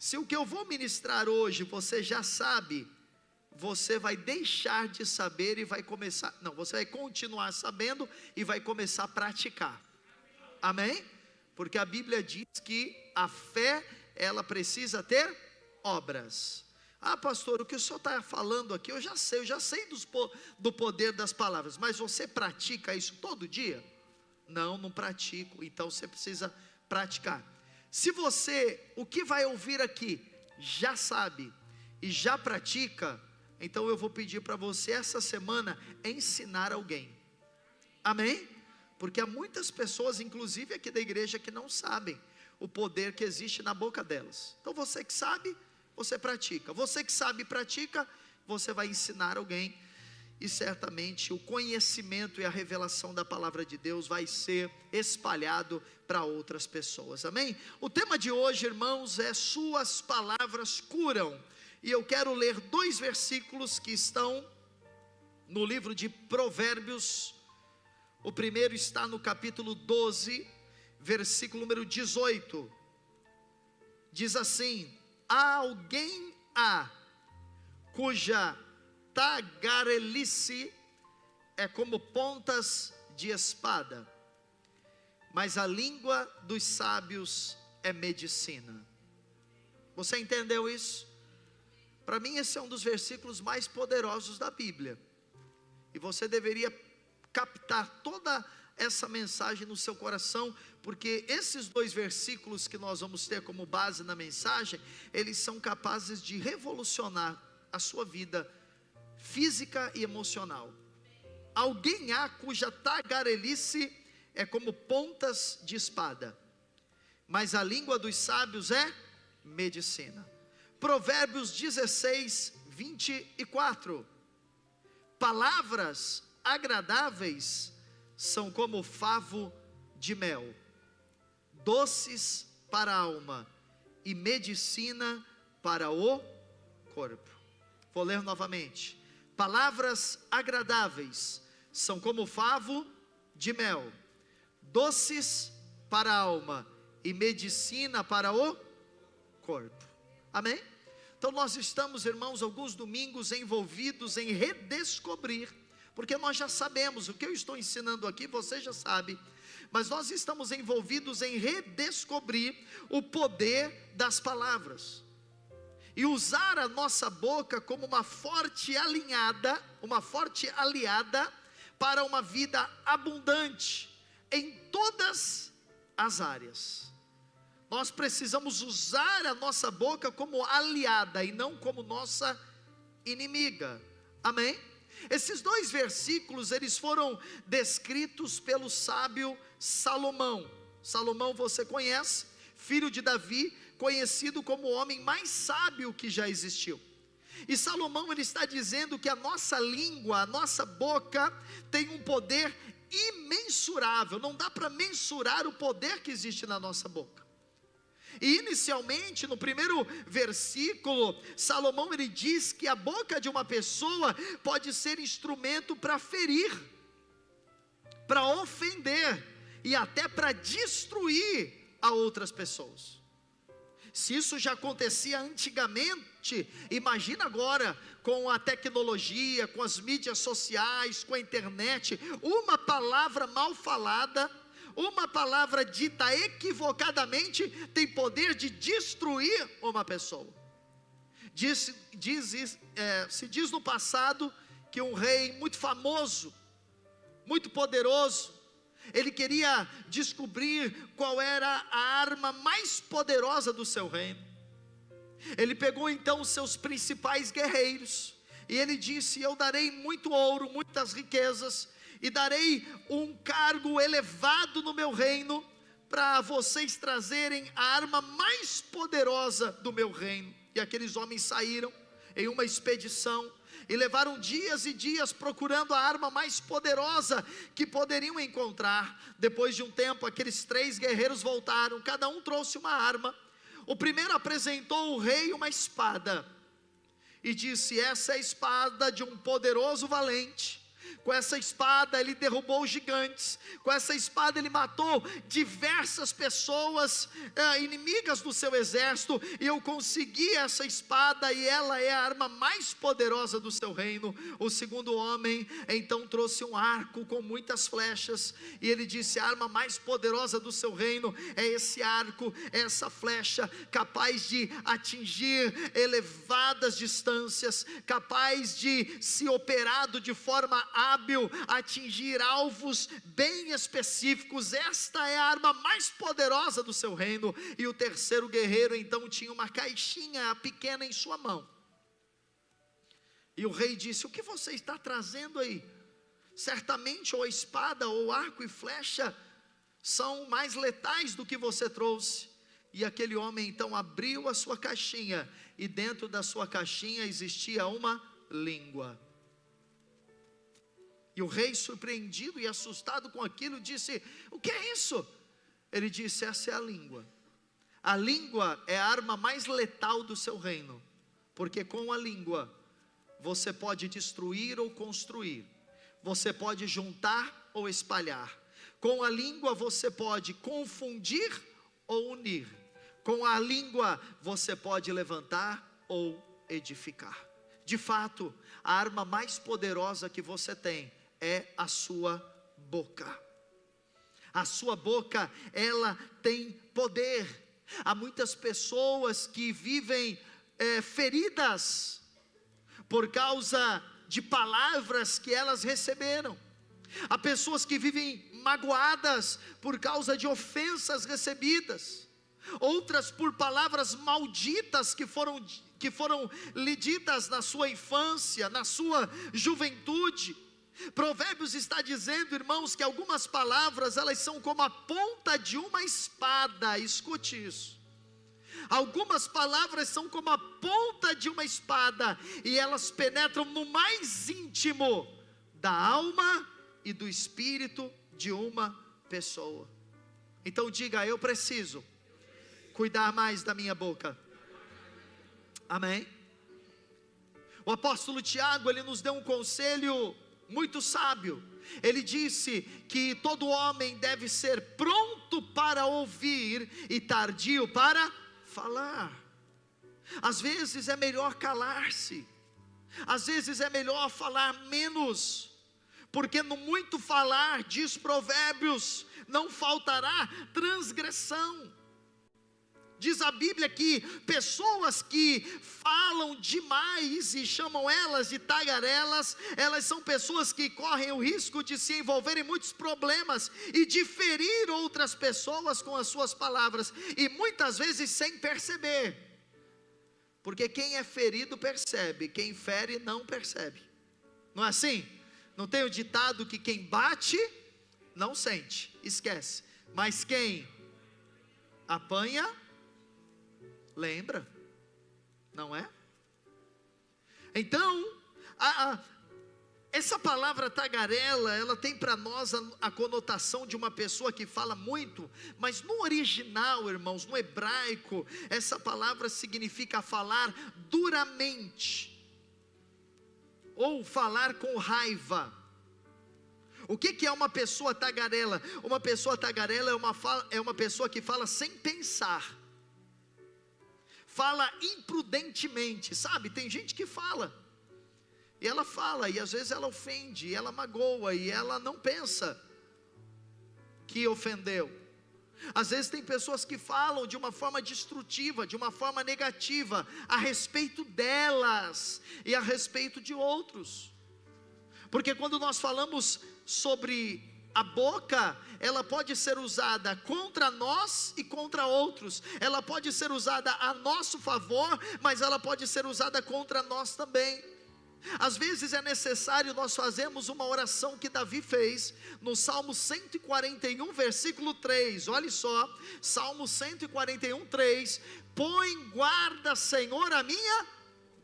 Se o que eu vou ministrar hoje você já sabe, você vai deixar de saber e vai começar, não, você vai continuar sabendo e vai começar a praticar. Amém? Porque a Bíblia diz que a fé, ela precisa ter obras. Ah, pastor, o que o senhor está falando aqui, eu já sei do poder das palavras, mas você pratica isso todo dia? Não, não pratico. Então você precisa praticar. Se você, o que vai ouvir aqui, já sabe e já pratica, então eu vou pedir para você essa semana ensinar alguém. Amém? Porque há muitas pessoas, inclusive aqui da igreja, que não sabem o poder que existe na boca delas. Então você que sabe, você pratica. Você que sabe e pratica, você vai ensinar alguém. E certamente o conhecimento e a revelação da palavra de Deus vai ser espalhado para outras pessoas. Amém? O tema de hoje, irmãos, é suas palavras curam. E eu quero ler 2 versículos que estão no livro de Provérbios. O primeiro está no capítulo 12, versículo número 18. Diz assim: há alguém cuja tagarelice é como pontas de espada, mas a língua dos sábios é medicina. Você entendeu isso? Para mim esse é um dos versículos mais poderosos da Bíblia, e você deveria captar toda essa mensagem no seu coração, porque esses 2 versículos que nós vamos ter como base na mensagem, eles são capazes de revolucionar a sua vida física e emocional. Alguém cuja tagarelice é como pontas de espada, mas a língua dos sábios é medicina. Provérbios 16, 24. Palavras agradáveis são como favo de mel, doces para a alma e medicina para o corpo. Vou ler novamente. Palavras agradáveis são como favo de mel, doces para a alma e medicina para o corpo. Amém? Então nós estamos, irmãos, alguns domingos envolvidos em redescobrir, porque nós já sabemos, o que eu estou ensinando aqui você já sabe, mas nós estamos envolvidos em redescobrir o poder das palavras, e usar a nossa boca como uma forte aliada para uma vida abundante, em todas as áreas. Nós precisamos usar a nossa boca como aliada, e não como nossa inimiga. Amém? Esses 2 versículos, eles foram descritos pelo sábio Salomão. Salomão você conhece, filho de Davi, conhecido como o homem mais sábio que já existiu. E Salomão, ele está dizendo que a nossa língua, a nossa boca tem um poder imensurável. Não dá para mensurar o poder que existe na nossa boca. E inicialmente, no primeiro versículo, Salomão ele diz que a boca de uma pessoa pode ser instrumento para ferir, para ofender e até para destruir a outras pessoas. Se isso já acontecia antigamente, imagina agora com a tecnologia, com as mídias sociais, com a internet. Uma palavra mal falada, uma palavra dita equivocadamente tem poder de destruir uma pessoa. Se diz no passado que um rei muito famoso, muito poderoso, ele queria descobrir qual era a arma mais poderosa do seu reino. Ele pegou então os seus principais guerreiros e ele disse: eu darei muito ouro, muitas riquezas, e darei um cargo elevado no meu reino, para vocês trazerem a arma mais poderosa do meu reino. E aqueles homens saíram em uma expedição, e levaram dias e dias procurando a arma mais poderosa que poderiam encontrar. Depois de um tempo, aqueles 3 guerreiros voltaram, cada um trouxe uma arma. O primeiro apresentou ao rei uma espada, e disse: essa é a espada de um poderoso valente, Com essa espada ele derrubou gigantes, com essa espada ele matou diversas pessoas inimigas do seu exército, e eu consegui essa espada, e ela é a arma mais poderosa do seu reino. O segundo homem então trouxe um arco com muitas flechas, e ele disse: a arma mais poderosa do seu reino é esse arco, é essa flecha, capaz de atingir elevadas distâncias, capaz de, se operado de forma hábil, atingir alvos bem específicos. Esta é a arma mais poderosa do seu reino. E o terceiro guerreiro então tinha uma caixinha pequena em sua mão, e o rei disse: o que você está trazendo aí? Certamente ou a espada ou arco e flecha são mais letais do que você trouxe. E aquele homem então abriu a sua caixinha, e dentro da sua caixinha existia uma língua. E o rei, surpreendido e assustado com aquilo, disse: o que é isso? Ele disse: essa é a língua. A língua é a arma mais letal do seu reino, porque com a língua você pode destruir ou construir, você pode juntar ou espalhar. Com a língua você pode confundir ou unir. Com a língua você pode levantar ou edificar. De fato, a arma mais poderosa que você tem é a sua boca. A sua boca, ela tem poder. Há muitas pessoas que vivem feridas por causa de palavras que elas receberam. Há pessoas que vivem magoadas por causa de ofensas recebidas, outras por palavras malditas que foram lhe ditas na sua infância, na sua juventude. Provérbios está dizendo, irmãos, que algumas palavras, elas são como a ponta de uma espada. Escute isso. Algumas palavras são como a ponta de uma espada, e elas penetram no mais íntimo da alma e do espírito de uma pessoa. Então diga: eu preciso cuidar mais da minha boca. Amém? O apóstolo Tiago, ele nos deu um conselho muito sábio. Ele disse que todo homem deve ser pronto para ouvir e tardio para falar. Às vezes é melhor calar-se, às vezes é melhor falar menos, porque no muito falar, diz Provérbios, não faltará transgressão. Diz a Bíblia que pessoas que falam demais e chamam elas de tagarelas, elas são pessoas que correm o risco de se envolver em muitos problemas e de ferir outras pessoas com as suas palavras, e muitas vezes sem perceber, porque quem é ferido percebe, quem fere não percebe. Não é assim? Não tem o ditado que quem bate não sente, esquece, mas quem apanha lembra, não é? Então, essa palavra tagarela, ela tem para nós a conotação de uma pessoa que fala muito, mas no original, irmãos, no hebraico, essa palavra significa falar duramente, ou falar com raiva. O que é uma pessoa tagarela? Uma pessoa tagarela é uma pessoa que fala sem pensar, fala imprudentemente, sabe? Tem gente que fala, e ela fala, e às vezes ela ofende, e ela magoa, e ela não pensa que ofendeu. Às vezes tem pessoas que falam de uma forma destrutiva, de uma forma negativa, a respeito delas, e a respeito de outros. Porque quando nós falamos sobre a boca, ela pode ser usada contra nós e contra outros. Ela pode ser usada a nosso favor, mas ela pode ser usada contra nós também. Às vezes é necessário nós fazermos uma oração que Davi fez no Salmo 141, versículo 3. Olha só, Salmo 141, 3. Põe guarda, Senhor, a minha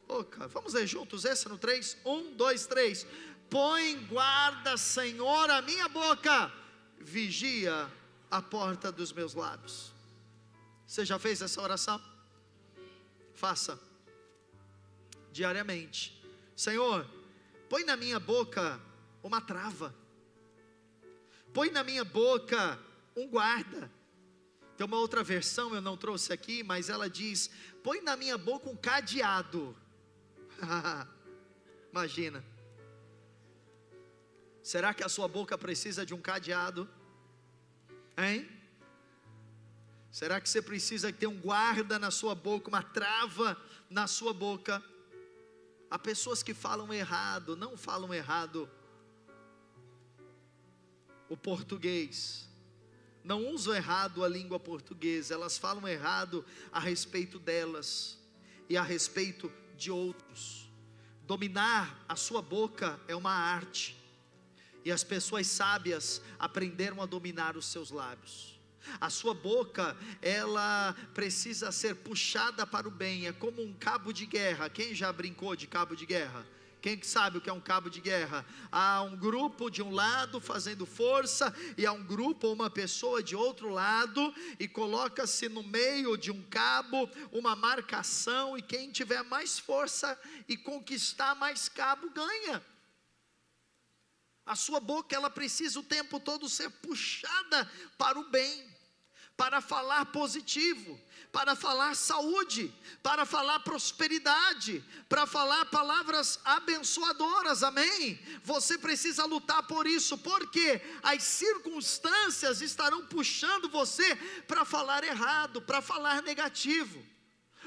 boca. Vamos ler juntos esse no 3? 1, 2, 3. Põe guarda, Senhor, a minha boca, vigia a porta dos meus lábios. Você já fez essa oração? Faça diariamente. Senhor, põe na minha boca uma trava. Põe na minha boca um guarda. Tem uma outra versão, eu não trouxe aqui, mas ela diz: põe na minha boca um cadeado. Imagina. Será que a sua boca precisa de um cadeado? Hein? Será que você precisa ter um guarda na sua boca, uma trava na sua boca? Há pessoas que falam errado, não falam errado o português, não usam errado a língua portuguesa, elas falam errado a respeito delas e a respeito de outros. Dominar a sua boca é uma arte, e as pessoas sábias aprenderam a dominar os seus lábios. A sua boca, ela precisa ser puxada para o bem, é como um cabo de guerra. Quem já brincou de cabo de guerra? Quem que sabe o que é um cabo de guerra? Há um grupo de um lado fazendo força, e há um grupo ou uma pessoa de outro lado, e coloca-se no meio de um cabo uma marcação, e quem tiver mais força e conquistar mais cabo ganha. A sua boca, ela precisa o tempo todo ser puxada para o bem, para falar positivo, para falar saúde, para falar prosperidade, para falar palavras abençoadoras, amém? Você precisa lutar por isso, porque as circunstâncias estarão puxando você para falar errado, para falar negativo.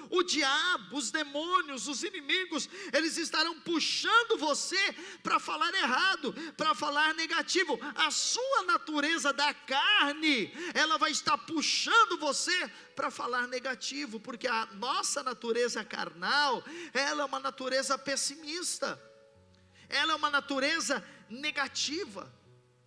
O diabo, os demônios, os inimigos, eles estarão puxando você para falar errado, para falar negativo. A sua natureza da carne, ela vai estar puxando você para falar negativo, porque a nossa natureza carnal, ela é uma natureza pessimista, ela é uma natureza negativa.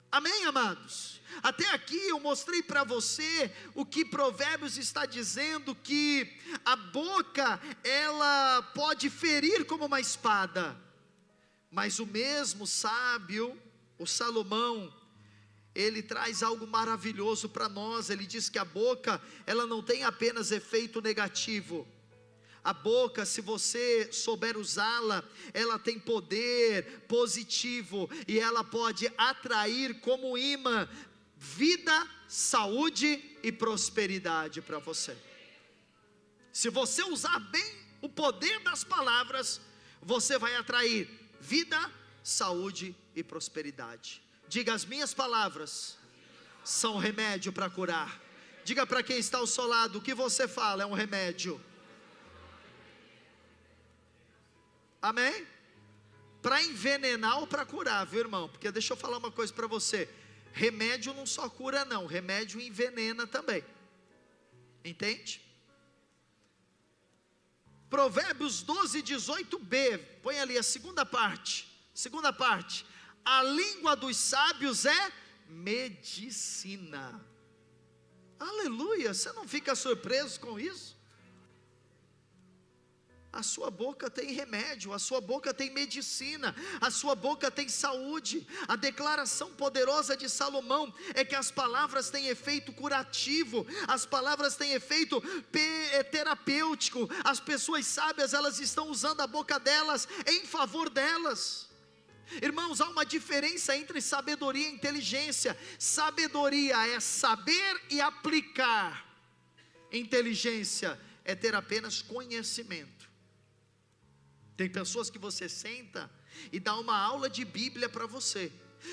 Amém, amados? Até aqui eu mostrei para você o que Provérbios está dizendo, que a boca, ela pode ferir como uma espada, mas o mesmo sábio, o Salomão, ele traz algo maravilhoso para nós. Ele diz que a boca, ela não tem apenas efeito negativo. A boca, se você souber usá-la, ela tem poder positivo, e ela pode atrair como imã vida, saúde e prosperidade para você. Se você usar bem o poder das palavras, você vai atrair vida, saúde e prosperidade. Diga: as minhas palavras são remédio para curar. Diga para quem está ao seu lado: o que você fala é um remédio. Amém? Para envenenar ou para curar, viu, irmão? Porque deixa eu falar uma coisa para você: remédio não só cura não, remédio envenena também. Entende? Provérbios 12, 18b, põe ali a segunda parte. Segunda parte: a língua dos sábios é medicina. Aleluia, você não fica surpreso com isso? A sua boca tem remédio, a sua boca tem medicina, a sua boca tem saúde. A declaração poderosa de Salomão é que as palavras têm efeito curativo, as palavras têm efeito terapêutico. As pessoas sábias, elas estão usando a boca delas em favor delas. Irmãos, há uma diferença entre sabedoria e inteligência. Sabedoria é saber e aplicar. Inteligência é ter apenas conhecimento. Tem pessoas que você senta e dá uma aula de Bíblia para você.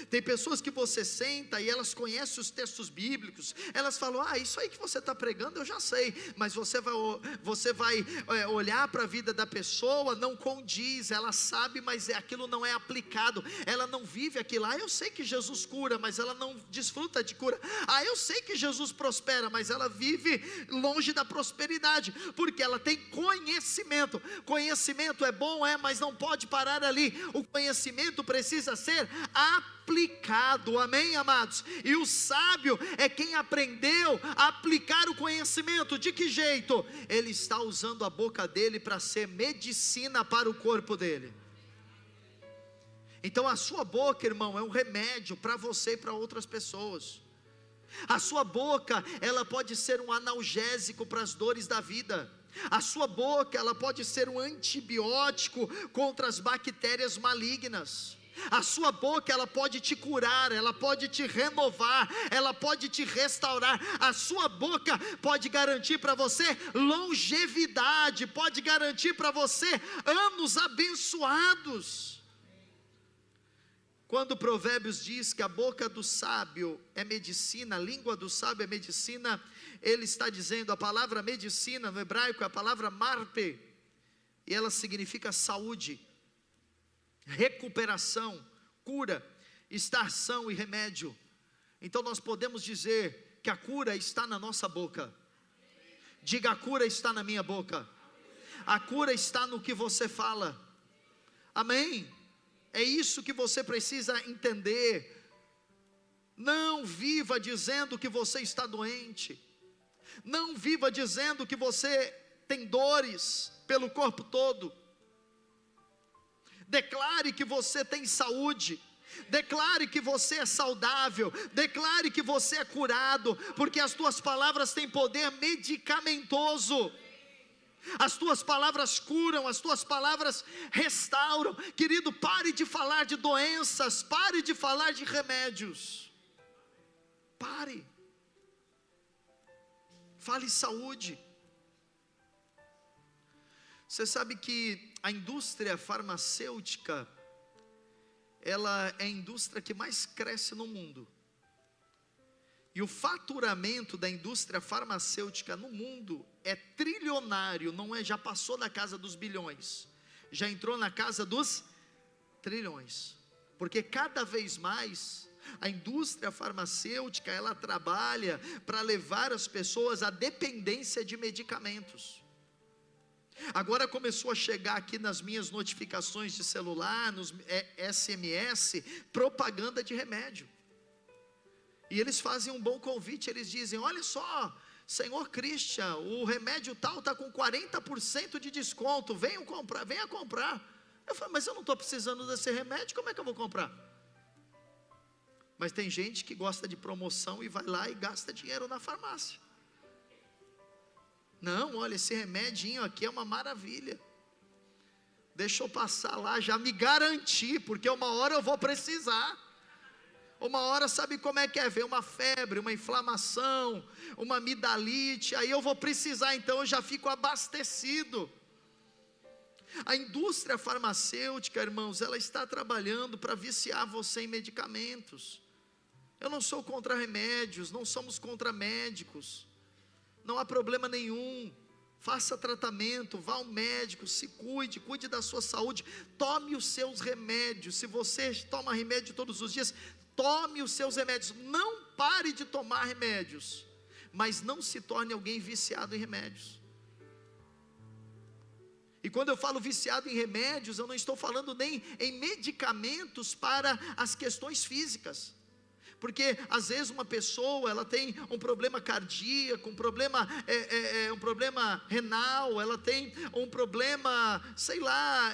Tem pessoas que você senta e elas conhecem os textos bíblicos. Elas falam: isso aí que você está pregando eu já sei. Mas você vai olhar para a vida da pessoa, não condiz. Ela sabe, mas aquilo não é aplicado. Ela não vive aquilo. Eu sei que Jesus cura, mas ela não desfruta de cura. Eu sei que Jesus prospera, mas ela vive longe da prosperidade, porque ela tem conhecimento. Conhecimento é bom, mas não pode parar ali. O conhecimento precisa ser aplicado, amém, amados? E o sábio é quem aprendeu a aplicar o conhecimento. De que jeito? Ele está usando a boca dele para ser medicina para o corpo dele. Então a sua boca, irmão, é um remédio para você e para outras pessoas. A sua boca, ela pode ser um analgésico para as dores da vida. A sua boca, ela pode ser um antibiótico contra as bactérias malignas. A sua boca, ela pode te curar, ela pode te renovar, ela pode te restaurar. A sua boca pode garantir para você longevidade, pode garantir para você anos abençoados. Quando Provérbios diz que a boca do sábio é medicina, a língua do sábio é medicina, ele está dizendo, a palavra medicina no hebraico é a palavra marpe, e ela significa saúde, recuperação, cura, extração e remédio. Então nós podemos dizer que a cura está na nossa boca. Diga: a cura está na minha boca. A cura está no que você fala. Amém? É isso que você precisa entender. Não viva dizendo que você está doente. Não viva dizendo que você tem dores pelo corpo todo. Declare que você tem saúde. Declare que você é saudável. Declare que você é curado, porque as tuas palavras têm poder medicamentoso. As tuas palavras curam, as tuas palavras restauram. Querido, pare de falar de doenças, pare de falar de remédios. Pare. Fale saúde. Você sabe que a indústria farmacêutica, ela é a indústria que mais cresce no mundo. E o faturamento da indústria farmacêutica no mundo é trilionário, não é? Já passou da casa dos bilhões, já entrou na casa dos trilhões, porque cada vez mais a indústria farmacêutica, ela trabalha para levar as pessoas à dependência de medicamentos. Agora começou a chegar aqui nas minhas notificações de celular, nos SMS, propaganda de remédio. E eles fazem um bom convite, eles dizem: olha só, senhor Christian, o remédio tal está com 40% de desconto, venha comprar. Eu falo: mas eu não estou precisando desse remédio, como é que eu vou comprar? Mas tem gente que gosta de promoção e vai lá e gasta dinheiro na farmácia. Não, olha, esse remedinho aqui é uma maravilha, deixa eu passar lá, já me garanti, porque uma hora eu vou precisar. Uma hora, sabe como é que é? Vem uma febre, uma inflamação, uma amidalite, aí eu vou precisar, então eu já fico abastecido. A indústria farmacêutica, irmãos, ela está trabalhando para viciar você em medicamentos. Eu não sou contra remédios, não somos contra médicos, não há problema nenhum. Faça tratamento, vá ao médico, se cuide, cuide da sua saúde, tome os seus remédios. Se você toma remédio todos os dias, tome os seus remédios, não pare de tomar remédios, mas não se torne alguém viciado em remédios. E quando eu falo viciado em remédios, eu não estou falando nem em medicamentos para as questões físicas, porque às vezes uma pessoa, ela tem um problema cardíaco, um problema renal, ela tem um problema, sei lá,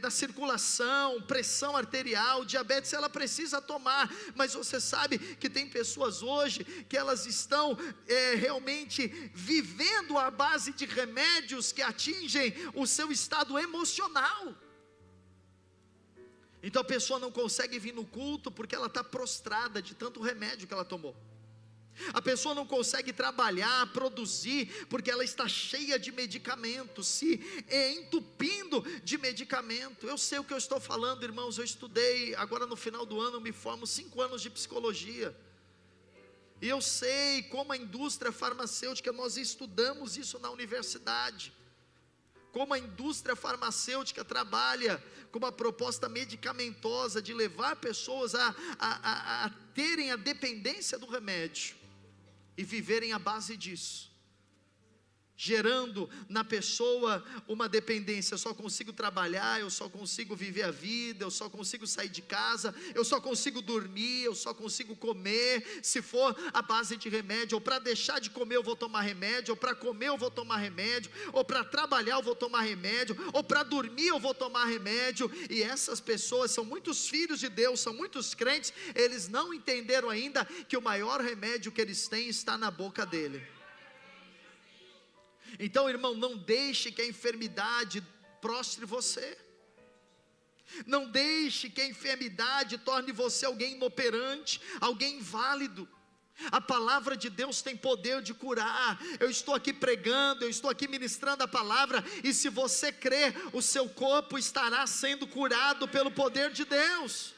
da circulação, pressão arterial, diabetes, ela precisa tomar. Mas você sabe que tem pessoas hoje que elas estão realmente vivendo à base de remédios que atingem o seu estado emocional. Então a pessoa não consegue vir no culto porque ela está prostrada de tanto remédio que ela tomou. A pessoa não consegue trabalhar, produzir, porque ela está cheia de medicamento, se entupindo de medicamento. Eu sei o que eu estou falando, irmãos. Eu estudei, agora no final do ano eu me formo 5 anos de psicologia. E eu sei como a indústria farmacêutica, nós estudamos isso na universidade, como a indústria farmacêutica trabalha com uma proposta medicamentosa de levar pessoas a terem a dependência do remédio e viverem à base disso, gerando na pessoa uma dependência. Eu só consigo trabalhar, eu só consigo viver a vida, eu só consigo sair de casa, eu só consigo dormir, eu só consigo comer se for a base de remédio. Ou para deixar de comer eu vou tomar remédio, ou para comer eu vou tomar remédio, ou para trabalhar eu vou tomar remédio, ou para dormir eu vou tomar remédio. E essas pessoas são muitos filhos de Deus, são muitos crentes, eles não entenderam ainda que o maior remédio que eles têm está na boca dele. Então, irmão, não deixe que a enfermidade prostre você. Não deixe que a enfermidade torne você alguém inoperante, alguém inválido. A palavra de Deus tem poder de curar. Eu estou aqui pregando, eu estou aqui ministrando a palavra, e se você crer, o seu corpo estará sendo curado pelo poder de Deus,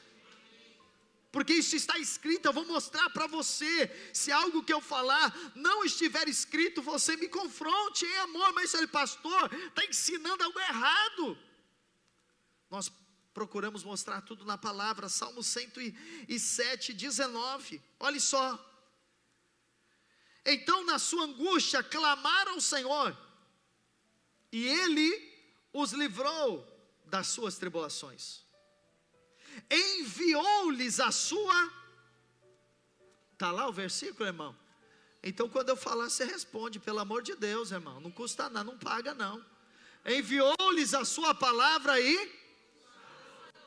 porque isso está escrito. Eu vou mostrar para você. Se algo que eu falar não estiver escrito, você me confronte em amor. Mas esse pastor está ensinando algo errado. Nós procuramos mostrar tudo na palavra. Salmo 107, 19, olha só. Então na sua angústia clamaram ao Senhor, e Ele os livrou das suas tribulações. Enviou-lhes a sua... Está lá o versículo, irmão? Então quando eu falar, você responde, pelo amor de Deus, irmão. Não custa nada, não paga não. Enviou-lhes a sua palavra e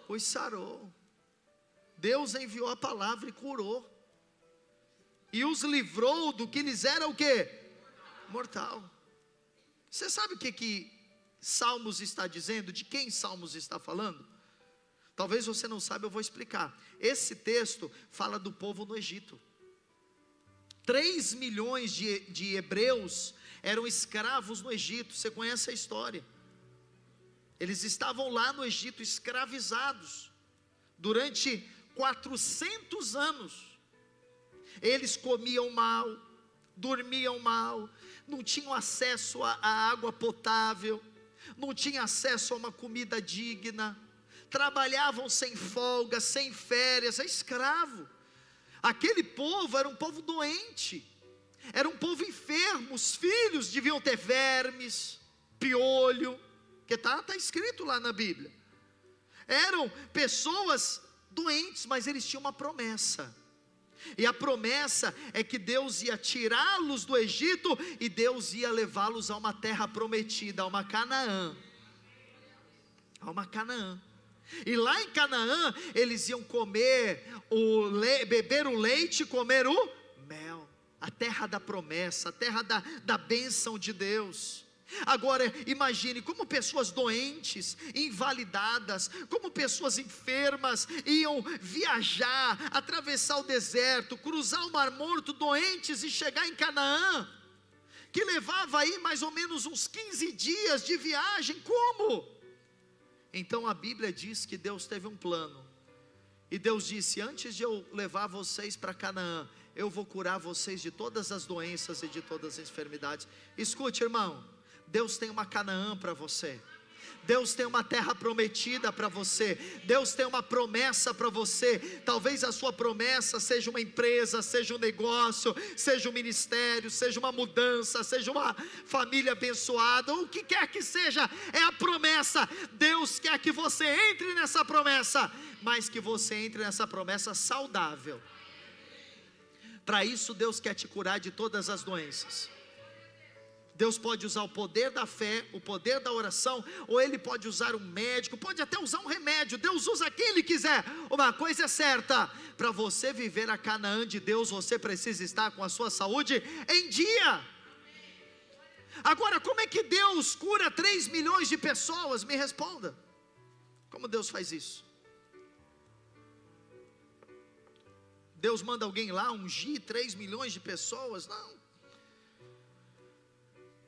os sarou. Deus enviou a palavra e curou, e os livrou do que lhes era o quê? Mortal. Você sabe o que Salmos está dizendo? De quem Salmos está falando? Talvez você não saiba, eu vou explicar. Esse texto fala do povo no Egito. 3 milhões de hebreus eram escravos no Egito. Você conhece a história? Eles estavam lá no Egito escravizados durante 400 anos. Eles comiam mal, dormiam mal, não tinham acesso a água potável, não tinham acesso a uma comida digna, trabalhavam sem folga, sem férias, escravo. Aquele povo era um povo doente, era um povo enfermo. Os filhos deviam ter vermes, piolho, que está escrito lá na Bíblia. Eram pessoas doentes, mas eles tinham uma promessa. E a promessa é que Deus ia tirá-los do Egito, e Deus ia levá-los a uma terra prometida, a uma Canaã. A uma Canaã. E lá em Canaã, eles iam beber o leite e comer o mel. A terra da promessa, a terra da bênção de Deus. Agora imagine como pessoas doentes, invalidadas, como pessoas enfermas iam viajar, atravessar o deserto, cruzar o Mar Morto, doentes, e chegar em Canaã, que levava aí mais ou menos uns 15 dias de viagem. Como? Então a Bíblia diz que Deus teve um plano, e Deus disse: antes de eu levar vocês para Canaã, eu vou curar vocês de todas as doenças e de todas as enfermidades. Escute, irmão, Deus tem uma Canaã para você. Deus tem uma terra prometida para você. Deus tem uma promessa para você. Talvez a sua promessa seja uma empresa, seja um negócio, seja um ministério, seja uma mudança, seja uma família abençoada, ou o que quer que seja, é a promessa. Deus quer que você entre nessa promessa, mas que você entre nessa promessa saudável. Para isso Deus quer te curar de todas as doenças. Deus pode usar o poder da fé, o poder da oração, ou Ele pode usar um médico, pode até usar um remédio. Deus usa quem Ele quiser. Uma coisa é certa: para você viver a Canaã de Deus, você precisa estar com a sua saúde em dia. Agora, como é que Deus cura 3 milhões de pessoas? Me responda. Como Deus faz isso? Deus manda alguém lá ungir 3 milhões de pessoas? Não.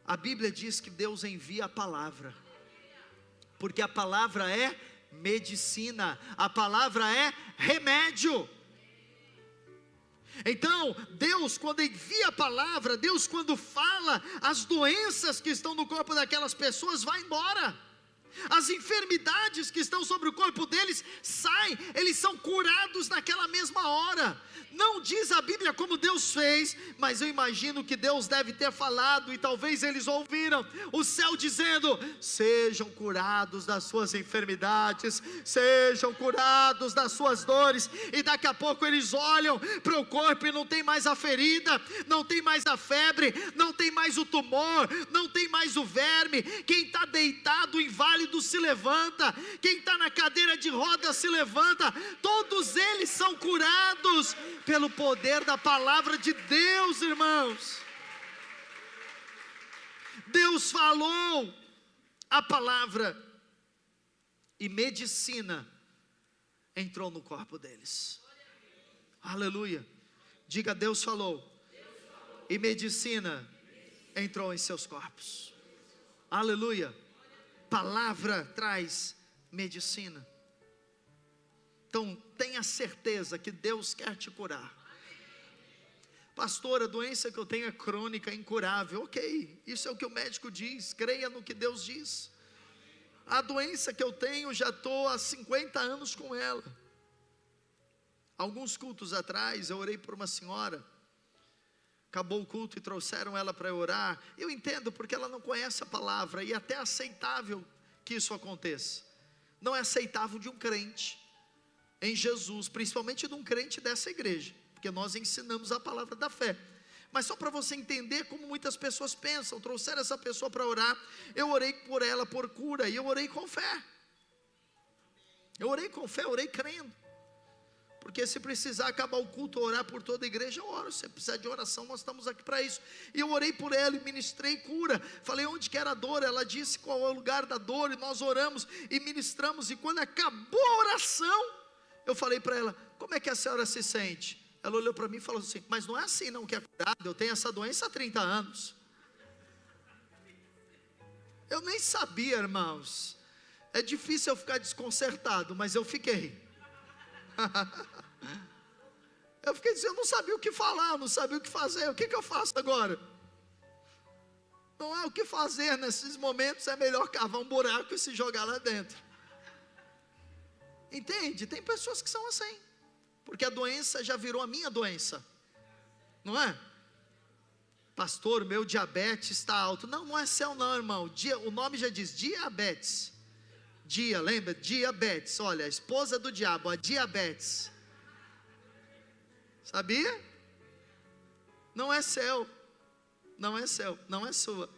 A Bíblia diz que Deus envia a palavra, porque a palavra é medicina, a palavra é remédio. Então, Deus, quando envia a palavra, Deus, quando fala, as doenças que estão no corpo daquelas pessoas vão embora. As enfermidades que estão sobre o corpo deles saem, eles são curados naquela mesma hora. Não diz a Bíblia como Deus fez, mas eu imagino que Deus deve ter falado, e talvez eles ouviram o céu dizendo: sejam curados das suas enfermidades, sejam curados das suas dores. E daqui a pouco eles olham para o corpo e não tem mais a ferida, não tem mais a febre, não tem mais o tumor, não tem mais o verme. Quem está deitado inválido se levanta, quem está na cadeira de rodas se levanta. Todos eles são curados pelo poder da palavra de Deus, irmãos. Deus falou a palavra, e medicina entrou no corpo deles. Aleluia. Diga: Deus falou, e medicina entrou em seus corpos. Aleluia. Palavra traz medicina. Então tenha certeza que Deus quer te curar. Pastor, a doença que eu tenho é crônica, incurável. Ok, isso é o que o médico diz. Creia no que Deus diz. A doença que eu tenho, já estou há 50 anos com ela. Alguns cultos atrás, eu orei por uma senhora. Acabou o culto e trouxeram ela para orar. Eu entendo, porque ela não conhece a palavra. E é até aceitável que isso aconteça. Não é aceitável de um crente em Jesus, principalmente de um crente dessa igreja, porque nós ensinamos a palavra da fé. Mas só para você entender como muitas pessoas pensam. Trouxeram essa pessoa para orar. Eu orei por ela por cura, e eu orei com fé. Eu orei com fé, orei crendo. Porque se precisar acabar o culto, orar por toda a igreja, eu oro. Se precisar de oração, nós estamos aqui para isso. E eu orei por ela e ministrei cura. Falei onde que era a dor, ela disse qual é o lugar da dor, e nós oramos e ministramos. E quando acabou a oração, eu falei para ela: como é que a senhora se sente? Ela olhou para mim e falou assim: mas não é assim não que é curado, eu tenho essa doença há 30 anos. Eu nem sabia, irmãos. É difícil eu ficar desconcertado, mas eu fiquei. Eu fiquei dizendo, eu não sabia o que falar, eu não sabia o que fazer. O que eu faço agora? Não há o que fazer nesses momentos, é melhor cavar um buraco e se jogar lá dentro. Entende? Tem pessoas que são assim, porque a doença já virou a minha doença, não é? Pastor, meu diabetes está alto. Não, não é seu não, irmão. O nome já diz diabetes. Lembra? Diabetes. Olha, a esposa do diabo, a diabetes. Sabia? Não é seu. Não é seu, não é sua.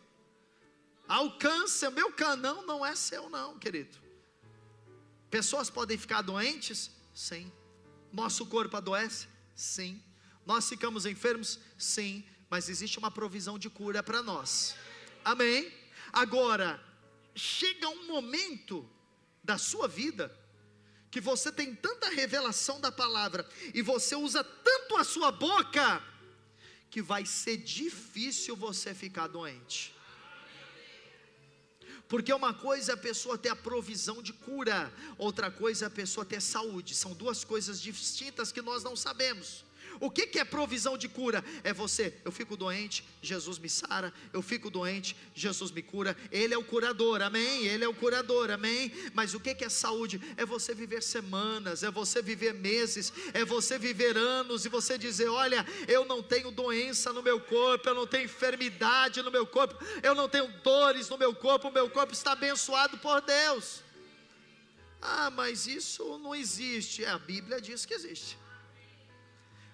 O câncer, meu canão não é seu não, querido. Pessoas podem ficar doentes? Sim. Nosso corpo adoece? Sim. Nós ficamos enfermos? Sim. Mas existe uma provisão de cura para nós. Amém? Agora, chega um momento da sua vida que você tem tanta revelação da palavra e você usa tanto a sua boca que vai ser difícil você ficar doente. Porque uma coisa é a pessoa ter a provisão de cura, outra coisa é a pessoa ter saúde. São duas coisas distintas que nós não sabemos. O que é provisão de cura? É eu fico doente, Jesus me sara. Eu fico doente, Jesus me cura. Ele é o curador, amém? Ele é o curador, amém? Mas o que é saúde? É você viver semanas, é você viver meses, é você viver anos, e você dizer, olha, eu não tenho doença no meu corpo, eu não tenho enfermidade no meu corpo, eu não tenho dores no meu corpo, o meu corpo está abençoado por Deus. Mas isso não existe. A Bíblia diz que existe.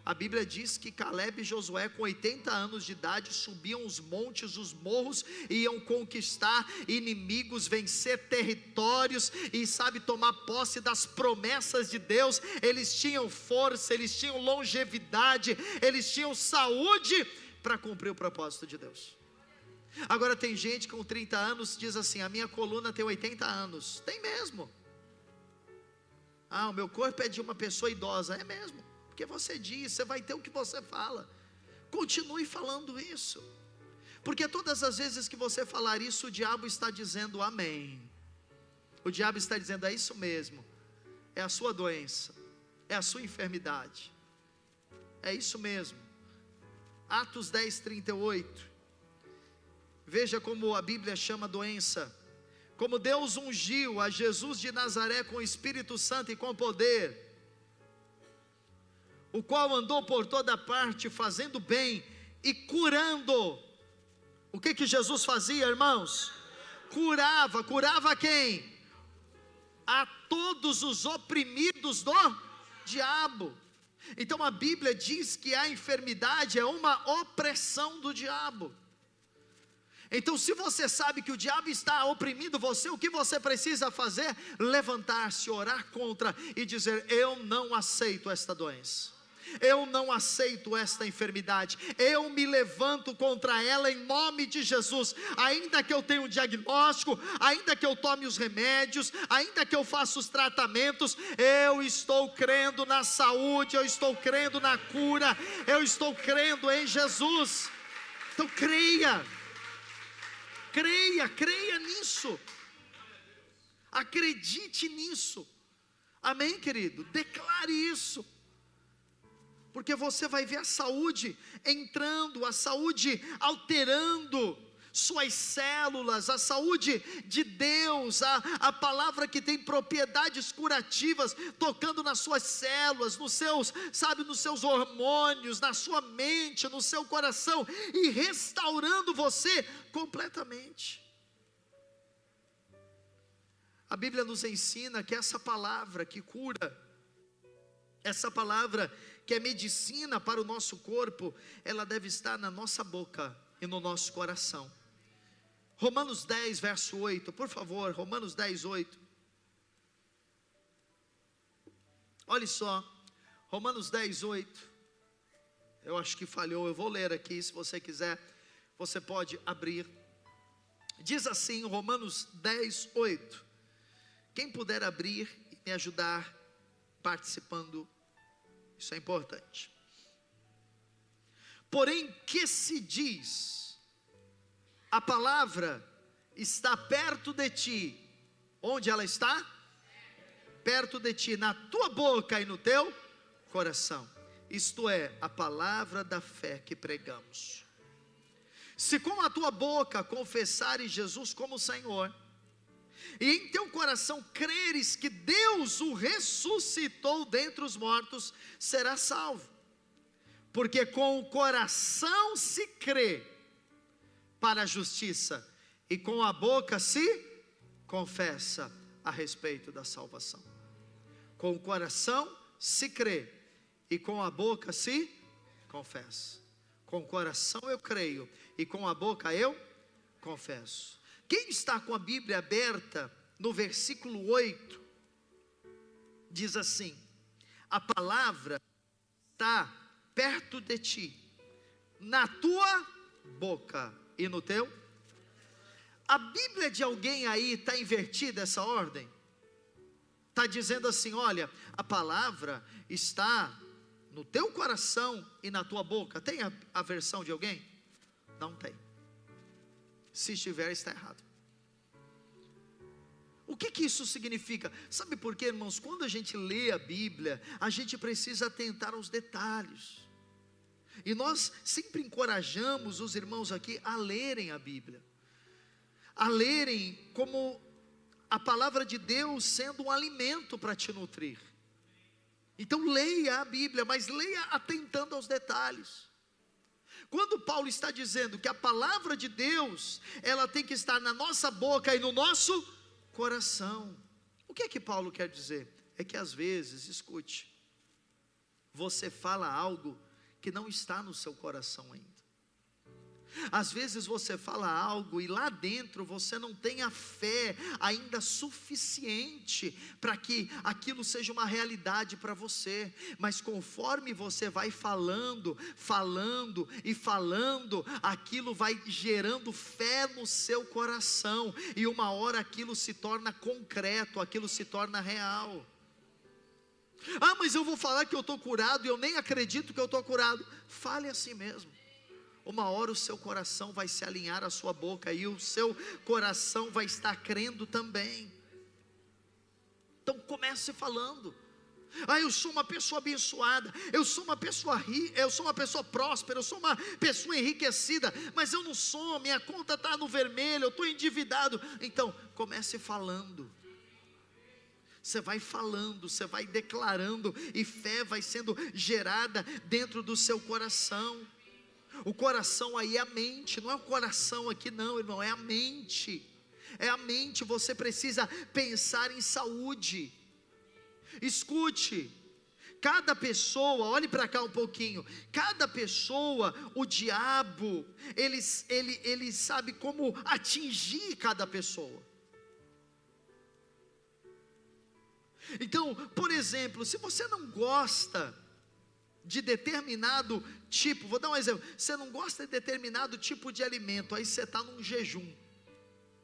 A Bíblia diz que Caleb e Josué, com 80 anos de idade, subiam os montes, os morros, e iam conquistar inimigos, vencer territórios, e tomar posse das promessas de Deus. Eles tinham força, eles tinham longevidade, eles tinham saúde para cumprir o propósito de Deus. Agora tem gente com 30 anos diz assim, a minha coluna tem 80 anos, tem mesmo. O meu corpo é de uma pessoa idosa, é mesmo. Porque você diz, você vai ter o que você fala. Continue falando isso. Porque todas as vezes que você falar isso, o diabo está dizendo amém. O diabo está dizendo, é isso mesmo. É a sua doença, é a sua enfermidade. É isso mesmo. Atos 10, 38. Veja como a Bíblia chama a doença. Como Deus ungiu a Jesus de Nazaré com o Espírito Santo e com poder, o qual andou por toda parte fazendo bem e curando. O que Jesus fazia, irmãos? Curava quem? A todos os oprimidos do diabo. Então a Bíblia diz que a enfermidade é uma opressão do diabo. Então, se você sabe que o diabo está oprimindo você, o que você precisa fazer? Levantar-se, orar contra e dizer, eu não aceito esta doença. Eu não aceito esta enfermidade, eu me levanto contra ela em nome de Jesus. Ainda que eu tenha um diagnóstico, ainda que eu tome os remédios, ainda que eu faça os tratamentos, eu estou crendo na saúde, eu estou crendo na cura, eu estou crendo em Jesus. Então creia nisso, acredite nisso, amém, querido? Declare isso, porque você vai ver a saúde entrando, a saúde alterando suas células, a saúde de Deus, a palavra que tem propriedades curativas, tocando nas suas células, nos seus hormônios, na sua mente, no seu coração, e restaurando você completamente. A Bíblia nos ensina que essa palavra que cura, essa palavra que é medicina para o nosso corpo, ela deve estar na nossa boca e no nosso coração. Romanos 10, verso 8, por favor, Romanos 10, 8. Olha só, Romanos 10, 8. Eu acho que falhou, eu vou ler aqui, se você quiser, você pode abrir. Diz assim, Romanos 10, 8. Quem puder abrir e me ajudar participando, isso é importante. Porém, que se diz, a palavra está perto de ti. Onde ela está? Perto de ti, na tua boca e no teu coração. Isto é, a palavra da fé que pregamos. Se com a tua boca confessares Jesus como Senhor, e em teu coração creres que Deus o ressuscitou dentre os mortos, serás salvo. Porque com o coração se crê para a justiça, e com a boca se confessa a respeito da salvação. Com o coração se crê, e com a boca se confessa. Com o coração eu creio, e com a boca eu confesso. Quem está com a Bíblia aberta, no versículo 8, diz assim: a palavra está perto de ti, na tua boca e no teu. A Bíblia de alguém aí está invertida essa ordem? Está dizendo assim, olha, a palavra está no teu coração e na tua boca. Tem a versão de alguém? Não tem. Se estiver, está errado. O que isso significa? Sabe por quê, irmãos? Quando a gente lê a Bíblia, a gente precisa atentar aos detalhes. E nós sempre encorajamos os irmãos aqui a lerem a Bíblia, a lerem como a palavra de Deus sendo um alimento para te nutrir. Então leia a Bíblia, mas leia atentando aos detalhes. Quando Paulo está dizendo que a palavra de Deus, ela tem que estar na nossa boca e no nosso coração, o que é que Paulo quer dizer? É que às vezes, escute, você fala algo que não está no seu coração ainda. Às vezes você fala algo e lá dentro você não tem a fé ainda suficiente para que aquilo seja uma realidade para você. Mas conforme você vai falando, aquilo vai gerando fé no seu coração. E uma hora aquilo se torna concreto, aquilo se torna real. Ah, mas eu vou falar que eu estou curado e eu nem acredito que eu estou curado. Fale assim mesmo. Uma hora o seu coração vai se alinhar à sua boca e o seu coração vai estar crendo também. Então comece falando. Ah, eu sou uma pessoa abençoada, eu sou uma pessoa rica, eu sou uma pessoa próspera, eu sou uma pessoa enriquecida, mas eu não sou, minha conta está no vermelho, eu estou endividado. Então comece falando. Você vai falando, você vai declarando, e fé vai sendo gerada dentro do seu coração. O coração aí é a mente, não é o coração aqui não, irmão, é a mente. É a mente, você precisa pensar em saúde. Escute, cada pessoa, olhe para cá um pouquinho, cada pessoa, o diabo, ele sabe como atingir cada pessoa. Então, por exemplo, se você não gosta de determinado tipo. Vou dar um exemplo: você não gosta de determinado tipo de alimento, aí você está num jejum,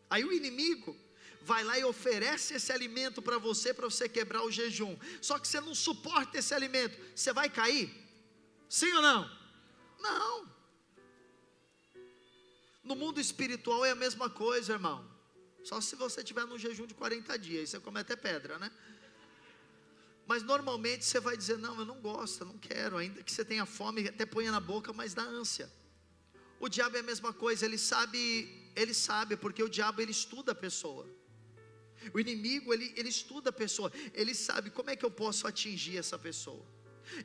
aí o inimigo vai lá e oferece esse alimento para você quebrar o jejum, só que você não suporta esse alimento, você vai cair? Sim ou não? Não. No mundo espiritual é a mesma coisa, irmão, só se você estiver num jejum de 40 dias, aí você come até pedra, né? Mas normalmente você vai dizer: não, eu não gosto, eu não quero, ainda que você tenha fome, até ponha na boca, mas dá ânsia. O diabo é a mesma coisa, ele sabe, porque o diabo ele estuda a pessoa. O inimigo ele estuda a pessoa, ele sabe como é que eu posso atingir essa pessoa.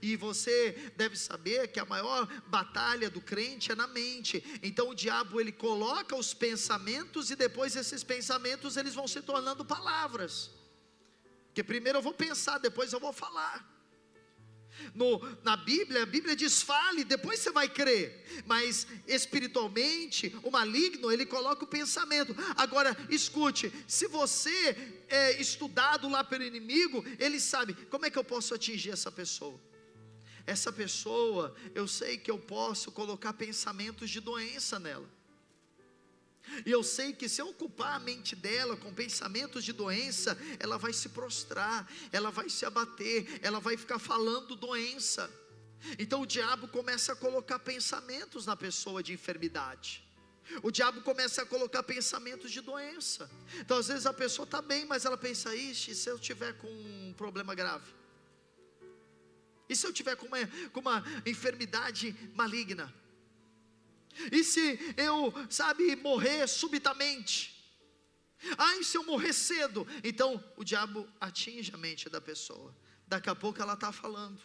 E você deve saber que a maior batalha do crente é na mente. Então o diabo ele coloca os pensamentos, e depois esses pensamentos eles vão se tornando palavras. Porque primeiro eu vou pensar, depois eu vou falar. Na Bíblia, a Bíblia diz: fale, depois você vai crer. Mas espiritualmente, o maligno, ele coloca o pensamento. Agora, escute, se você é estudado lá pelo inimigo, ele sabe, como é que eu posso atingir essa pessoa? Essa pessoa, eu sei que eu posso colocar pensamentos de doença nela. E eu sei que se eu ocupar a mente dela com pensamentos de doença, ela vai se prostrar, ela vai se abater, ela vai ficar falando doença. Então o diabo começa a colocar pensamentos na pessoa de enfermidade. O diabo começa a colocar pensamentos de doença. Então às vezes a pessoa está bem, mas ela pensa: ixi, se eu tiver com um problema grave? E se eu tiver com uma enfermidade maligna? E se eu, morrer subitamente? E se eu morrer cedo? Então o diabo atinge a mente da pessoa. Daqui a pouco ela está falando.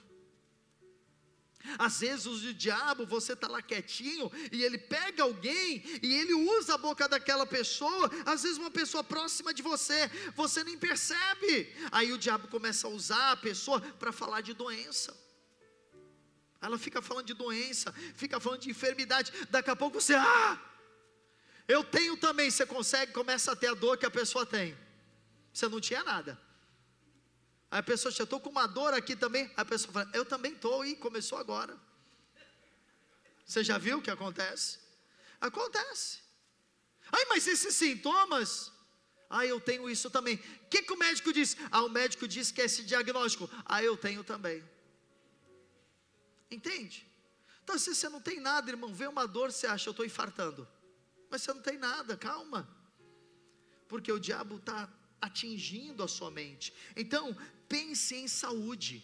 Às vezes o diabo, você está lá quietinho, e ele pega alguém, e ele usa a boca daquela pessoa. Às vezes uma pessoa próxima de você, você nem percebe. Aí o diabo começa a usar a pessoa para falar de doença. Ela fica falando de doença, fica falando de enfermidade. Daqui a pouco você: eu tenho também. Você começa a ter a dor que a pessoa tem. Você não tinha nada. Aí a pessoa: eu estou com uma dor aqui também. Aí a pessoa fala: eu também estou. E começou agora. Você já viu o que acontece? Acontece. Mas esses sintomas? Eu tenho isso também. O que o médico disse? O médico disse que é esse diagnóstico. Eu tenho também. Entende? Então se você não tem nada, irmão, vê uma dor, você acha: eu estou infartando. Mas você não tem nada, calma. Porque o diabo está atingindo a sua mente. Então pense em saúde.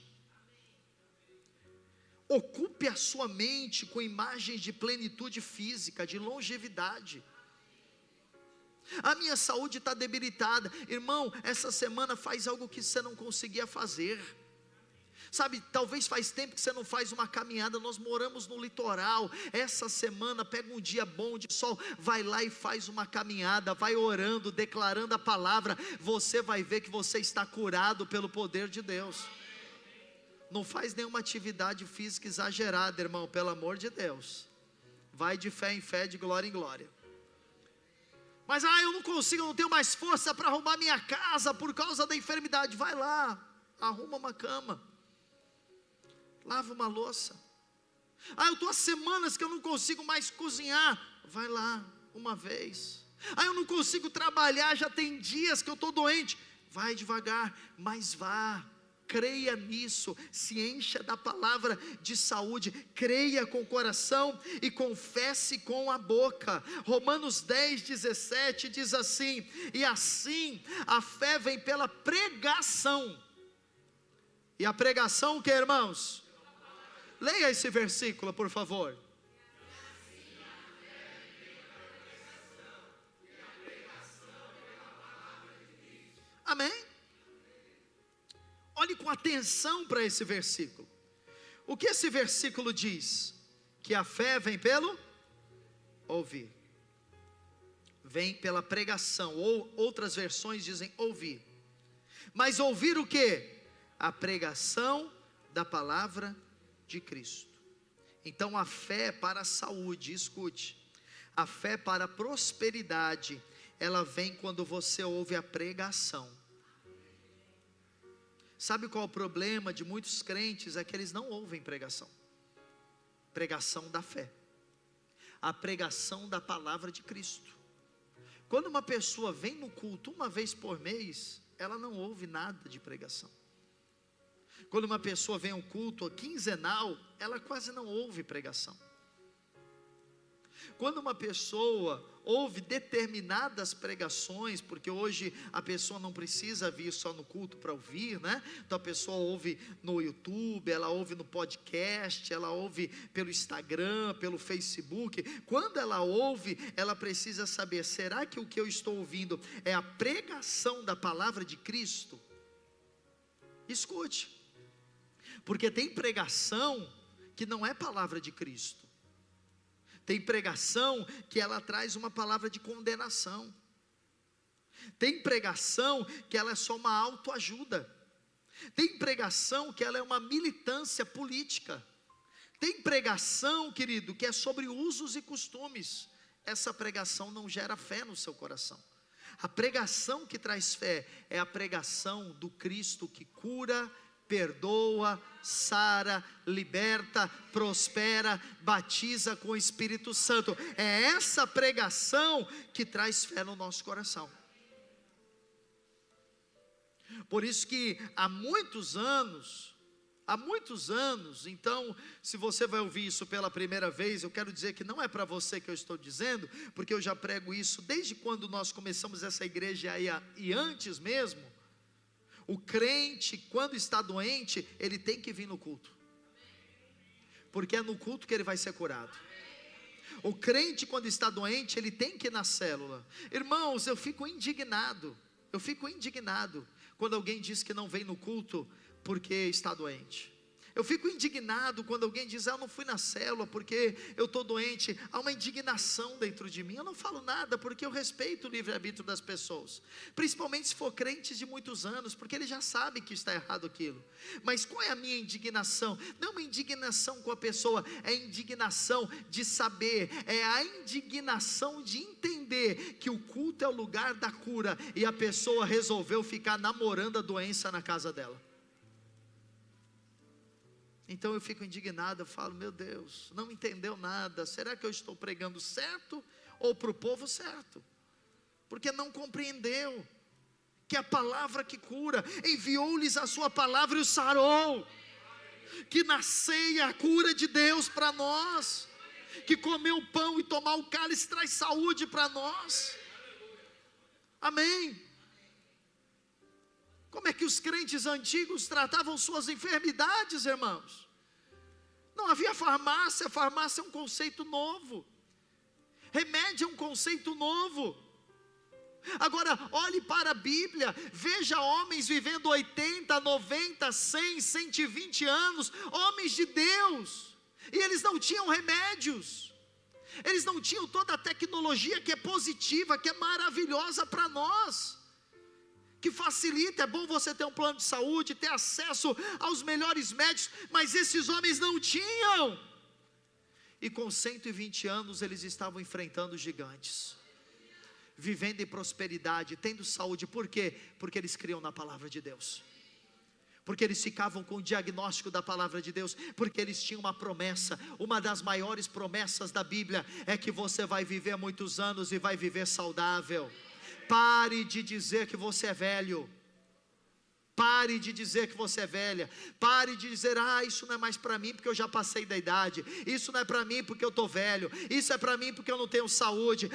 Ocupe a sua mente com imagens de plenitude física, de longevidade. A minha saúde está debilitada. Irmão, essa semana faz algo que você não conseguia fazer. Talvez faz tempo que você não faz uma caminhada. Nós moramos no litoral. Essa semana pega um dia bom de sol, vai lá e faz uma caminhada, vai orando, declarando a palavra. Você vai ver que você está curado pelo poder de Deus. Não faz nenhuma atividade física exagerada, irmão, pelo amor de Deus. Vai de fé em fé, de glória em glória. Mas eu não consigo, eu não tenho mais força para arrumar minha casa por causa da enfermidade. Vai lá, arruma uma cama, lava uma louça. Eu estou há semanas que eu não consigo mais cozinhar. Vai lá, uma vez. Eu não consigo trabalhar, já tem dias que eu estou doente. Vai devagar, mas vá. Creia nisso, se encha da palavra de saúde, creia com o coração e confesse com a boca. Romanos 10:17 diz assim: e assim a fé vem pela pregação. E a pregação o que, irmãos? Leia esse versículo, por favor. Amém? Olhe com atenção para esse versículo. O que esse versículo diz? Que a fé vem pelo ouvir. Vem pela pregação, ou outras versões dizem ouvir. Mas ouvir o que? A pregação da palavra de Cristo. Então a fé para a saúde, escute, a fé para a prosperidade, ela vem quando você ouve a pregação. Sabe qual é o problema de muitos crentes? É que eles não ouvem pregação. Pregação da fé. A pregação da palavra de Cristo. Quando uma pessoa vem no culto uma vez por mês, ela não ouve nada de pregação. Quando uma pessoa vem ao culto quinzenal, ela quase não ouve pregação. Quando uma pessoa ouve determinadas pregações, porque hoje a pessoa não precisa vir só no culto para ouvir, né? Então a pessoa ouve no YouTube, ela ouve no podcast, ela ouve pelo Instagram, pelo Facebook. Quando ela ouve, ela precisa saber, será que o que eu estou ouvindo é a pregação da palavra de Cristo? Escute, porque tem pregação que não é palavra de Cristo. Tem pregação que ela traz uma palavra de condenação. Tem pregação que ela é só uma autoajuda. Tem pregação que ela é uma militância política. Tem pregação, querido, que é sobre usos e costumes. Essa pregação não gera fé no seu coração. A pregação que traz fé é a pregação do Cristo que cura, perdoa, sara, liberta, prospera, batiza com o Espírito Santo. É essa pregação que traz fé no nosso coração. Por isso que há muitos anos, então, se você vai ouvir isso pela primeira vez, eu quero dizer que não é para você que eu estou dizendo, porque eu já prego isso desde quando nós começamos essa igreja aí, e antes mesmo. O crente, quando está doente, ele tem que vir no culto, porque é no culto que ele vai ser curado. O crente, quando está doente, ele tem que ir na célula. Irmãos, eu fico indignado quando alguém diz que não vem no culto porque está doente. Eu fico indignado quando alguém diz, eu não fui na célula porque eu estou doente. Há uma indignação dentro de mim. Eu não falo nada porque eu respeito o livre-arbítrio das pessoas, principalmente se for crentes de muitos anos, porque ele já sabe que está errado aquilo. Mas qual é a minha indignação? Não é uma indignação com a pessoa, é a indignação de saber, é a indignação de entender que o culto é o lugar da cura, e a pessoa resolveu ficar namorando a doença na casa dela. Então eu fico indignado, eu falo, meu Deus, não entendeu nada. Será que eu estou pregando certo ou para o povo certo? Porque não compreendeu que a palavra que cura, enviou-lhes a sua palavra e os sarou. Que na ceia a cura de Deus para nós, que comer o pão e tomar o cálice traz saúde para nós. Amém. Como é que os crentes antigos tratavam suas enfermidades, irmãos? Não havia farmácia. Farmácia é um conceito novo. Remédio é um conceito novo. Agora, olhe para a Bíblia, veja homens vivendo 80, 90, 100, 120 anos, homens de Deus, e eles não tinham remédios, eles não tinham toda a tecnologia que é positiva, que é maravilhosa para nós, que facilita. É bom você ter um plano de saúde, ter acesso aos melhores médicos, mas esses homens não tinham, e com 120 anos eles estavam enfrentando gigantes, vivendo em prosperidade, tendo saúde. Por quê? Porque eles criam na palavra de Deus, porque eles ficavam com o diagnóstico da palavra de Deus, porque eles tinham uma promessa. Uma das maiores promessas da Bíblia é que você vai viver muitos anos e vai viver saudável. Pare de dizer que você é velho. Pare de dizer que você é velha. Pare de dizer, isso não é mais para mim porque eu já passei da idade. Isso não é para mim porque eu estou velho. Isso é para mim porque eu não tenho saúde.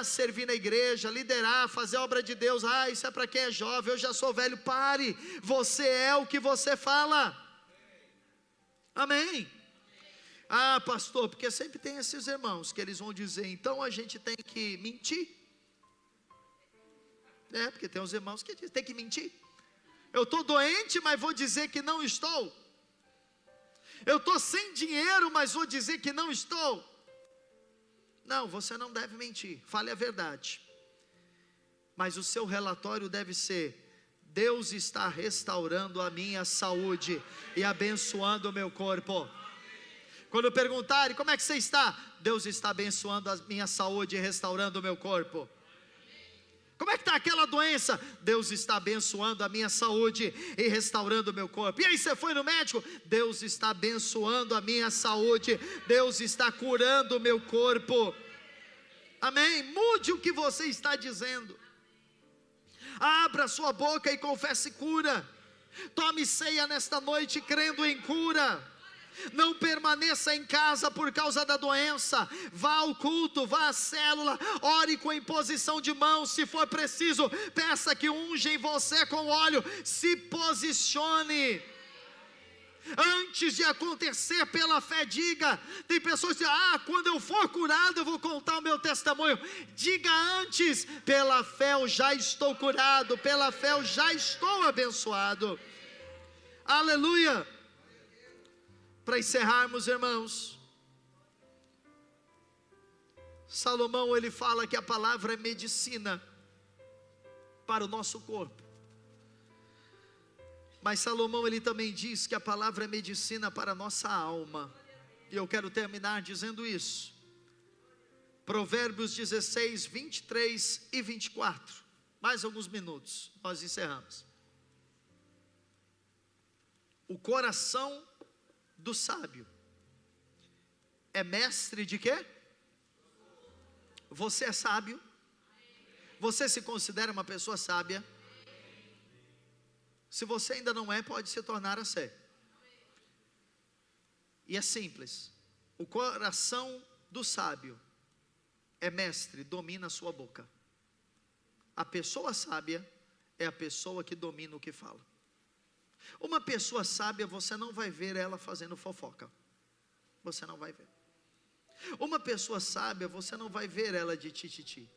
Servir na igreja, liderar, fazer a obra de Deus. Isso é para quem é jovem, eu já sou velho. Pare, você é o que você fala. Amém. Pastor, porque sempre tem esses irmãos que eles vão dizer, então a gente tem que mentir. Porque tem uns irmãos que dizem, tem que mentir. Eu estou doente, mas vou dizer que não estou. Eu estou sem dinheiro, mas vou dizer que não estou. Não, você não deve mentir, fale a verdade. Mas o seu relatório deve ser, Deus está restaurando a minha saúde e abençoando o meu corpo. Quando perguntarem, como é que você está? Deus está abençoando a minha saúde e restaurando o meu corpo. Como é que está aquela doença? Deus está abençoando a minha saúde e restaurando o meu corpo. E aí você foi no médico? Deus está abençoando a minha saúde, Deus está curando o meu corpo. Amém? Mude o que você está dizendo. Abra sua boca e confesse cura. Tome ceia nesta noite crendo em cura. Não permaneça em casa por causa da doença. Vá ao culto, vá à célula, ore com imposição de mãos. Se for preciso, peça que unja você com óleo. Se posicione. Antes de acontecer, pela fé, diga. Tem pessoas que dizem: quando eu for curado eu vou contar o meu testemunho. Diga antes: pela fé eu já estou curado, pela fé eu já estou abençoado. Aleluia. Para encerrarmos, irmãos, Salomão ele fala que a palavra é medicina para o nosso corpo. Mas Salomão ele também diz que a palavra é medicina para a nossa alma. E eu quero terminar dizendo isso. Provérbios 16, 23 e 24. Mais alguns minutos, nós encerramos. O coração do sábio é mestre de quê? Você é sábio? Você se considera uma pessoa sábia? Se você ainda não é, pode se tornar a ser. E é simples. O coração do sábio é mestre, domina a sua boca. A pessoa sábia é a pessoa que domina o que fala. Uma pessoa sábia, você não vai ver ela fazendo fofoca. Você não vai ver. Uma pessoa sábia, você não vai ver ela de tititi.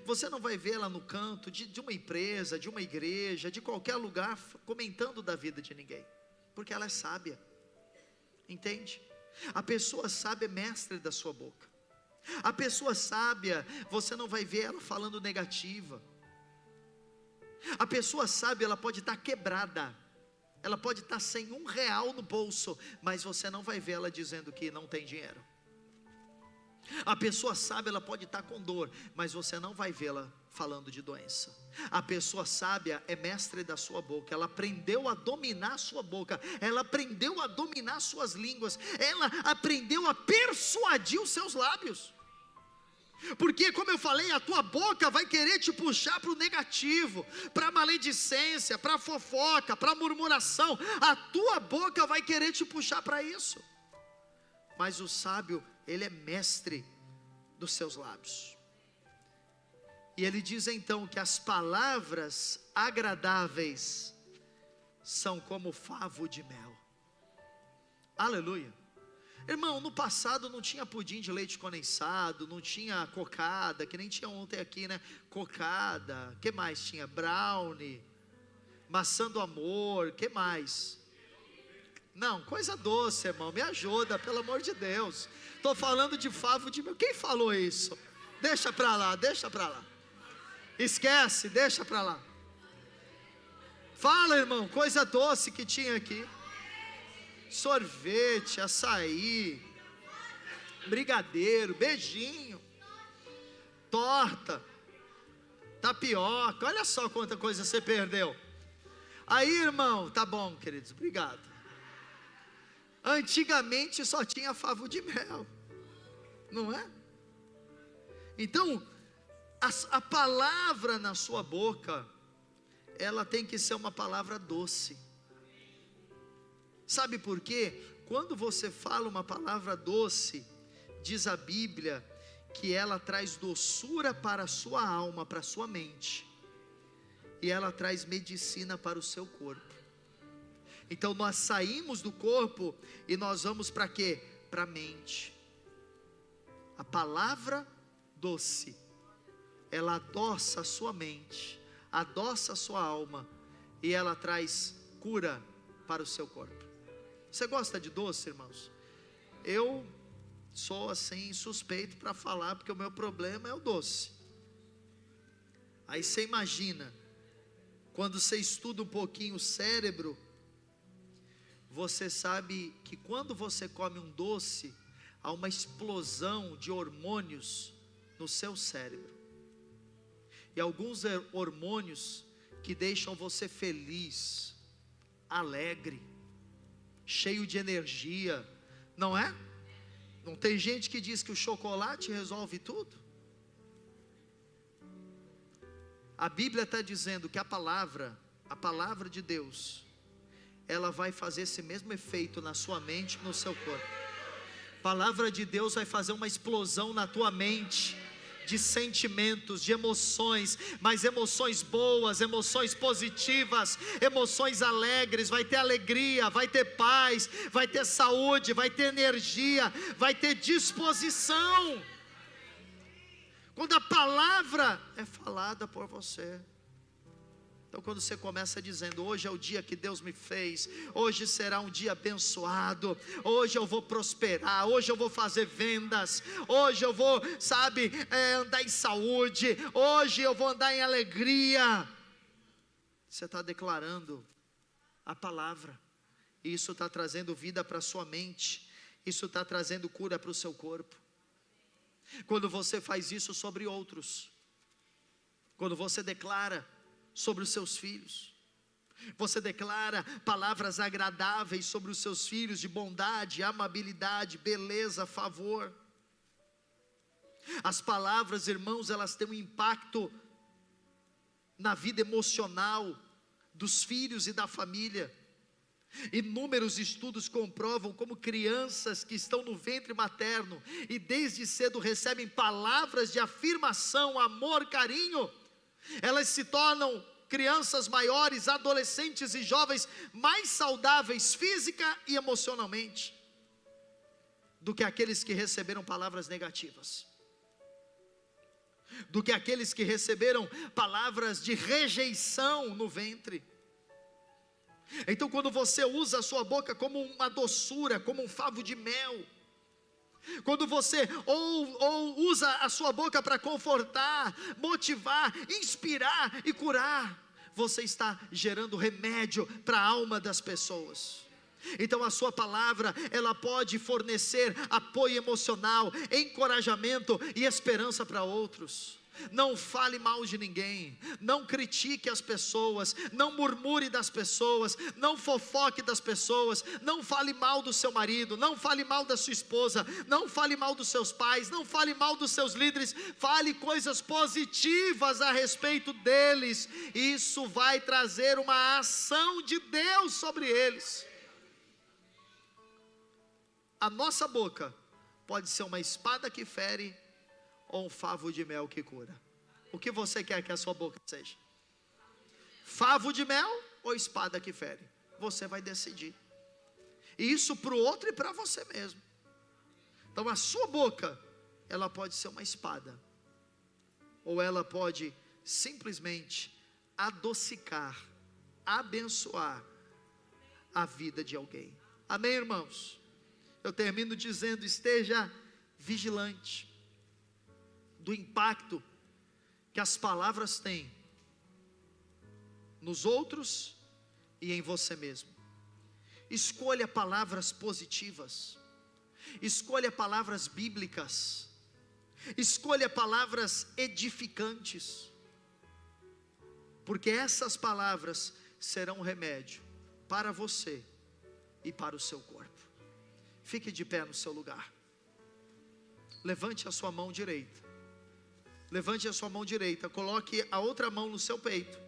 Você não vai ver ela no canto de uma empresa, de uma igreja, de qualquer lugar, comentando da vida de ninguém. Porque ela é sábia. Entende? A pessoa sábia é mestre da sua boca. A pessoa sábia, você não vai ver ela falando negativa. A pessoa sábia, ela pode estar quebrada, ela pode estar sem R$1 no bolso, mas você não vai ver ela dizendo que não tem dinheiro. A pessoa sábia, ela pode estar com dor, mas você não vai vê-la falando de doença. A pessoa sábia é mestre da sua boca, ela aprendeu a dominar a sua boca, ela aprendeu a dominar suas línguas, ela aprendeu a persuadir os seus lábios. Porque, como eu falei, a tua boca vai querer te puxar para o negativo, para a maledicência, para a fofoca, para a murmuração. A tua boca vai querer te puxar para isso. Mas o sábio, ele é mestre dos seus lábios. E ele diz então que as palavras agradáveis são como favo de mel. Aleluia. Irmão, no passado não tinha pudim de leite condensado, não tinha cocada, que nem tinha ontem aqui, né? Cocada, que mais tinha? Brownie, maçã do amor, que mais? Não, coisa doce, irmão, me ajuda, pelo amor de Deus. Estou falando de favo de mel. Quem falou isso? Deixa para lá, deixa para lá. Esquece, deixa para lá. Fala, irmão, coisa doce que tinha aqui. Sorvete, açaí, brigadeiro, beijinho, torta, tapioca. Olha só quanta coisa você perdeu. Aí, irmão, tá bom, queridos, obrigado. Antigamente só tinha favo de mel, não é? Então, a palavra na sua boca, ela tem que ser uma palavra doce. Sabe por quê? Quando você fala uma palavra doce, diz a Bíblia que ela traz doçura para a sua alma, para a sua mente, e ela traz medicina para o seu corpo. Então nós saímos do corpo e nós vamos para quê? Para a mente. A palavra doce, ela adoça a sua mente, adoça a sua alma, e ela traz cura para o seu corpo. Você gosta de doce, irmãos? Eu sou assim suspeito para falar, porque o meu problema é o doce. Aí você imagina, quando você estuda um pouquinho o cérebro, você sabe que quando você come um doce, há uma explosão de hormônios no seu cérebro. e alguns hormônios que deixam você feliz, alegre, cheio de energia, não é? Não tem gente que diz que o chocolate resolve tudo? A Bíblia está dizendo que a palavra de Deus, ela vai fazer esse mesmo efeito na sua mente e no seu corpo. A palavra de Deus vai fazer uma explosão na tua mente, de sentimentos, de emoções, mas emoções boas, emoções positivas, emoções alegres. Vai ter alegria, vai ter paz, vai ter saúde, vai ter energia, vai ter disposição. Quando a palavra é falada por você. Então quando você começa dizendo, hoje é o dia que Deus me fez, hoje será um dia abençoado, hoje eu vou prosperar, hoje eu vou fazer vendas, hoje eu vou, andar em saúde, hoje eu vou andar em alegria. Você está declarando a palavra, e isso está trazendo vida para a sua mente, isso está trazendo cura para o seu corpo. Quando você faz isso sobre outros, quando você declara sobre os seus filhos, você declara palavras agradáveis sobre os seus filhos, de bondade, amabilidade, beleza, favor. As palavras, irmãos, elas têm um impacto na vida emocional dos filhos e da família. Inúmeros estudos comprovam como crianças que estão no ventre materno e desde cedo recebem palavras de afirmação, amor, carinho, elas se tornam crianças maiores, adolescentes e jovens mais saudáveis física e emocionalmente do que aqueles que receberam palavras negativas, do que aqueles que receberam palavras de rejeição no ventre. Então quando você usa a sua boca como uma doçura, como um favo de mel, quando você ou usa a sua boca para confortar, motivar, inspirar e curar, você está gerando remédio para a alma das pessoas. Então a sua palavra, ela pode fornecer apoio emocional, encorajamento e esperança para outros. Não fale mal de ninguém, não critique as pessoas, não murmure das pessoas, não fofoque das pessoas, não fale mal do seu marido, não fale mal da sua esposa, não fale mal dos seus pais, não fale mal dos seus líderes, fale coisas positivas a respeito deles. Isso vai trazer uma ação de Deus sobre eles. A nossa boca pode ser uma espada que fere ou um favo de mel que cura. O que você quer que a sua boca seja? Favo de mel ou espada que fere? Você vai decidir. E isso para o outro e para você mesmo. Então a sua boca, ela pode ser uma espada, ou ela pode simplesmente adocicar, abençoar a vida de alguém. Amém, irmãos? Eu termino dizendo, esteja vigilante do impacto que as palavras têm nos outros e em você mesmo. Escolha palavras positivas, escolha palavras bíblicas, escolha palavras edificantes, porque essas palavras serão um remédio para você e para o seu corpo. Fique de pé no seu lugar, levante a sua mão direita, levante a sua mão direita, coloque a outra mão no seu peito